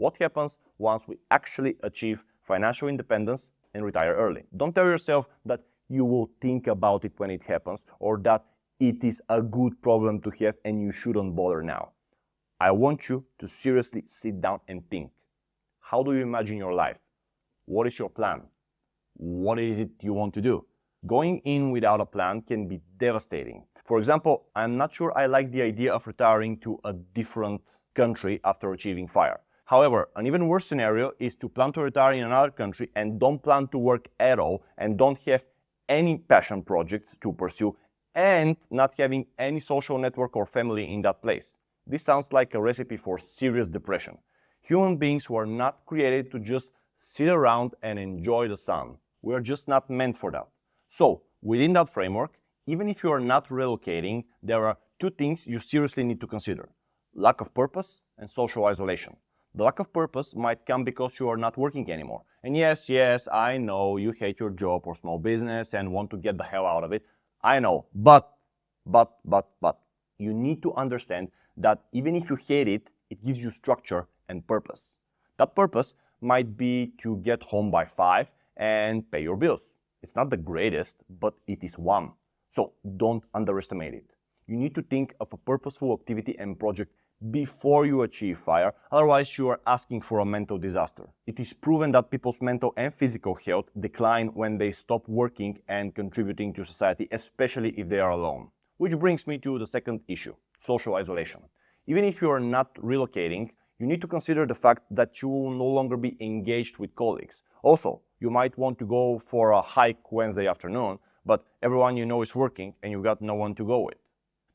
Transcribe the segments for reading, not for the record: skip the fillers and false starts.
What happens once we actually achieve financial independence and retire early? Don't tell yourself that you will think about it when it happens or that it is a good problem to have and you shouldn't bother now. I want you to seriously sit down and think. How do you imagine your life? What is your plan? What is it you want to do? Going in without a plan can be devastating. For example, I'm not sure I like the idea of retiring to a different country after achieving FIRE. However, an even worse scenario is to plan to retire in another country and don't plan to work at all and don't have any passion projects to pursue and not having any social network or family in that place. This sounds like a recipe for serious depression. Human beings were not created to just sit around and enjoy the sun. We are just not meant for that. So, within that framework, even if you are not relocating, there are two things you seriously need to consider: lack of purpose and social isolation. The lack of purpose might come because you are not working anymore. And yes, I know you hate your job or small business and want to get the hell out of it. I know, but, you need to understand that even if you hate it, it gives you structure and purpose. That purpose might be to get home by 5 and pay your bills. It's not the greatest, but it is one. So don't underestimate it. You need to think of a purposeful activity and project before you achieve FIRE, otherwise you are asking for a mental disaster. It is proven that people's mental and physical health decline when they stop working and contributing to society, especially if they are alone. Which brings me to the second issue, social isolation. Even if you are not relocating, you need to consider the fact that you will no longer be engaged with colleagues. Also, you might want to go for a hike Wednesday afternoon, but everyone you know is working and you got no one to go with.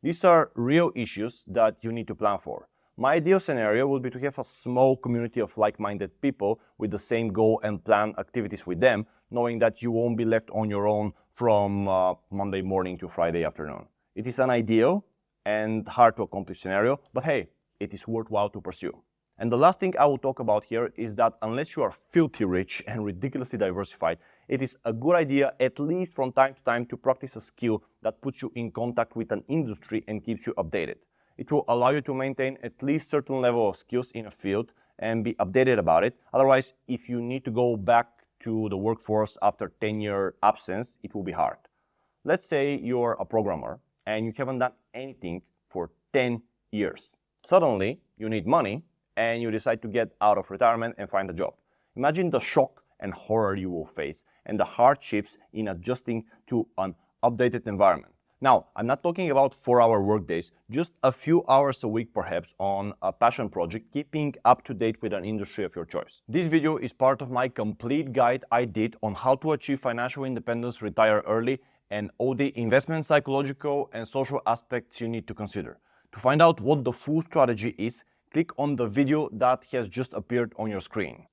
These are real issues that you need to plan for. My ideal scenario would be to have a small community of like-minded people with the same goal and plan activities with them, knowing that you won't be left on your own from Monday morning to Friday afternoon. It is an ideal and hard to accomplish scenario, but hey, it is worthwhile to pursue. And the last thing I will talk about here is that unless you are filthy rich and ridiculously diversified, it is a good idea, at least from time to time, to practice a skill that puts you in contact with an industry and keeps you updated. It will allow you to maintain at least certain level of skills in a field and be updated about it. Otherwise, if you need to go back to the workforce after 10-year absence, it will be hard. Let's say you're a programmer and you haven't done anything for 10 years. Suddenly, you need money and you decide to get out of retirement and find a job. Imagine the shock and horror you will face and the hardships in adjusting to an updated environment. Now, I'm not talking about 4-hour workdays, just a few hours a week perhaps on a passion project, keeping up to date with an industry of your choice. This video is part of my complete guide I did on how to achieve financial independence, retire early, and all the investment, psychological, and social aspects you need to consider. To find out what the full strategy is, click on the video that has just appeared on your screen.